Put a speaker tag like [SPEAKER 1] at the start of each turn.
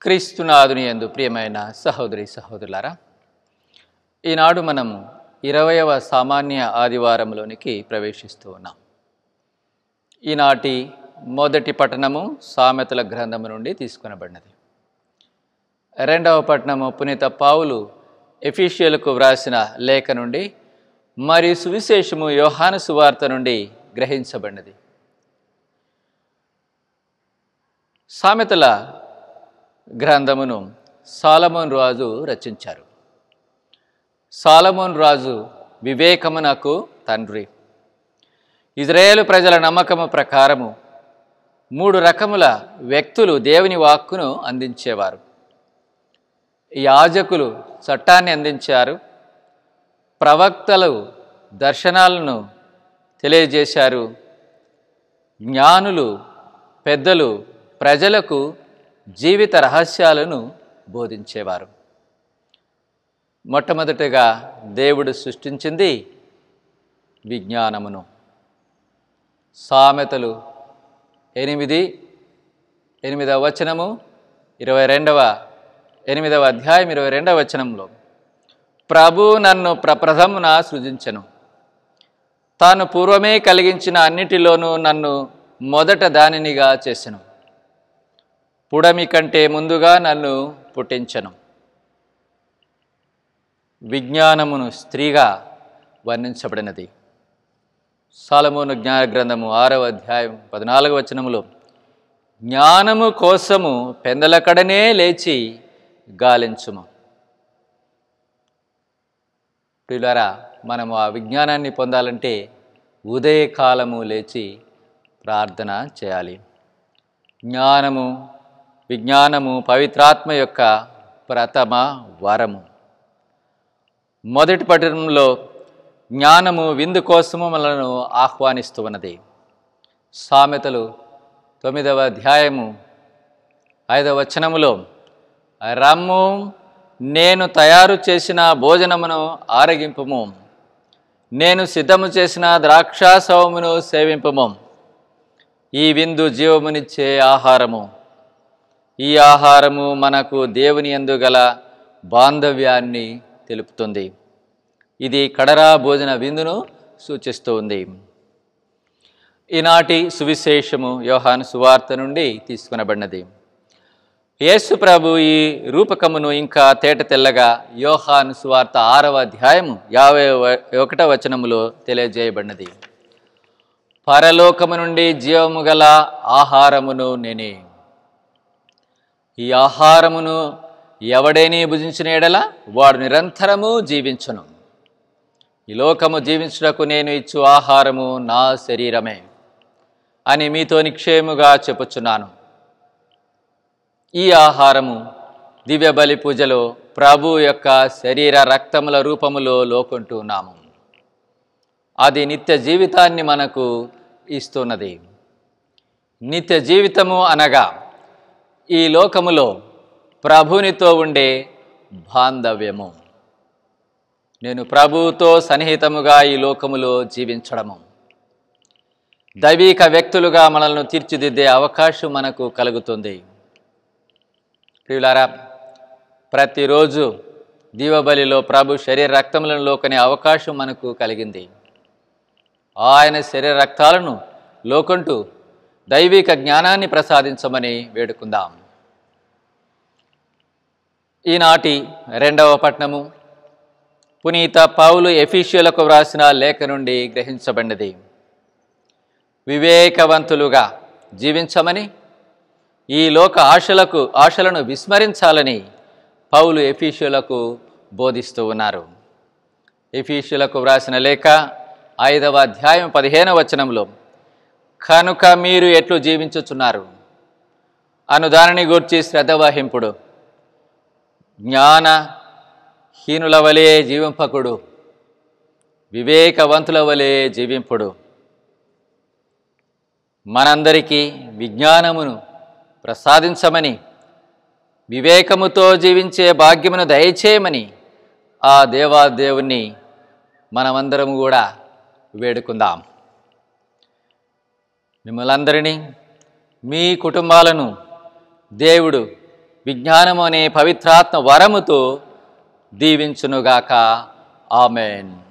[SPEAKER 1] క్రీస్తునాథుని యందు ప్రియమైన సహోదరి సహోదరులారా, ఈనాడు మనము 20వ సామాన్య ఆదివారంలోనికి ప్రవేశిస్తూ ఉన్నాం. ఈనాటి మొదటి పట్టణము సామెతల గ్రంథము నుండి తీసుకొనబడినది. రెండవ పట్టణము పునీత పౌలు ఎఫెసీయులకు వ్రాసిన లేఖ నుండి మరియు సువిశేషము యోహాను సువార్త నుండి గ్రహించబడినది. సామెతల గ్రంథమును సొలొమోను రాజు రచించారు. సొలొమోను రాజు వివేకమునకు తండ్రి. ఇజ్రాయేలు ప్రజల నమ్మకము ప్రకారము 3 రకముల వ్యక్తులు దేవుని వాక్కును అందించేవారు. యాజకులు చట్టాన్ని అందించారు, ప్రవక్తలు దర్శనాలను తెలియజేశారు, జ్ఞానులు పెద్దలు ప్రజలకు జీవిత రహస్యాలను బోధించేవారు. మొట్టమొదటిగా దేవుడు సృష్టించింది విజ్ఞానమును. సామెతలు 8వ వచనము 8వ అధ్యాయం 22వ వచనంలో, ప్రభు నన్ను ప్రప్రథమున సృజించెను, తాను పూర్వమే కలిగించిన అన్నిటిలోనూ నన్ను మొదట దానినిగా చేసెను, పుడమి కంటే ముందుగా నన్ను పుట్టించెను. విజ్ఞానమును స్త్రీగా వర్ణించబడినది. సొలొమోను జ్ఞాన గ్రంథము 6వ అధ్యాయం 14వ వచనములో, జ్ఞానము కోసము పెందలకడనే లేచి గాలించుము. ప్రియులారా, మనము ఆ విజ్ఞానాన్ని పొందాలంటే ఉదయకాలము లేచి ప్రార్థన చేయాలి. విజ్ఞానము పవిత్రాత్మ యొక్క ప్రథమ వరము. మొదటి పట్టణంలో జ్ఞానము విందు కోసము మనలను ఆహ్వానిస్తూ ఉన్నది. సామెతలు 9వ అధ్యాయము 5వ వచనములో, రమ్ము, నేను తయారు చేసిన భోజనమును ఆరగింపుము, నేను సిద్ధము చేసిన ద్రాక్షాసవమును సేవింపుము. ఈ విందు జీవమునిచ్చే ఆహారము. ఈ ఆహారము మనకు దేవుని యందు గల బాంధవ్యాన్ని తెలుపుతుంది. ఇది కడరా భోజన విందును సూచిస్తూ ఉంది. ఈనాటి సువిశేషము యోహాను సువార్త నుండి తీసుకొనబడినది. యేసు ప్రభు ఈ రూపకమును ఇంకా తేట తెల్లగా యోహాను సువార్త 6వ అధ్యాయము 51వ వచనములో తెలియజేయబడినది. పరలోకము నుండి జీవము గల ఆహారమును నేనే. ఈ ఆహారమును ఎవడైనా భుజించిన ఎడల వాడు నిరంతరము జీవించును. ఈ లోకము జీవించుటకు నేను ఇచ్చు ఆహారము నా శరీరమే అని మీతో నిశ్చయముగా చెప్పుచున్నాను. ఈ ఆహారము దివ్య బలి పూజలో ప్రభు యొక్క శరీర రక్తముల రూపములో లోకొంటున్నాము. అది నిత్య జీవితాన్ని మనకు ఇస్తున్నది. నిత్య జీవితము అనగా ఈ లోకములో ప్రభునితో ఉండే బాంధవ్యము. నేను ప్రభువుతో సన్నిహితముగా ఈ లోకములో జీవించడము. దైవిక వ్యక్తులుగా మనల్ని తీర్చిదిద్దే అవకాశం మనకు కలుగుతుంది. ప్రియులారా, ప్రతిరోజు దీవబలిలో ప్రభు శరీర రక్తములను లోకనే అవకాశం మనకు కలిగింది. ఆయన శరీర రక్తాలను లోకంటూ దైవిక జ్ఞానాన్ని ప్రసాదించమని వేడుకుందాం. ఈనాటి 2వ పట్టణము పునీత పౌలు ఎఫెసీయులకు వ్రాసిన లేఖ నుండి గ్రహించబడినది. వివేకవంతులుగా జీవించమని, ఈ లోక ఆశలను విస్మరించాలని పౌలు ఎఫెసీయులకు బోధిస్తూ ఉన్నారు. ఎఫెసీయులకు వ్రాసిన లేఖ 5వ అధ్యాయం 15వ వచనంలో, కనుక మీరు ఎట్లు జీవించుచున్నారు అను దానిని గూర్చి శ్రద్ధ వహింపుడు, జ్ఞానహీనుల వలె జీవింపకుడు, వివేకవంతుల వలె జీవింపుడు. మనందరికీ విజ్ఞానమును ప్రసాదించమని, వివేకముతో జీవించే భాగ్యమును దయచేయమని ఆ దేవాదేవుణ్ణి మనమందరము కూడా వేడుకుందాం. మిమ్మల్ందరినీ, మీ కుటుంబాలను దేవుడు విజ్ఞానము అనే పవిత్రాత్మ వరముతో దీవించునుగాక. ఆమెన్.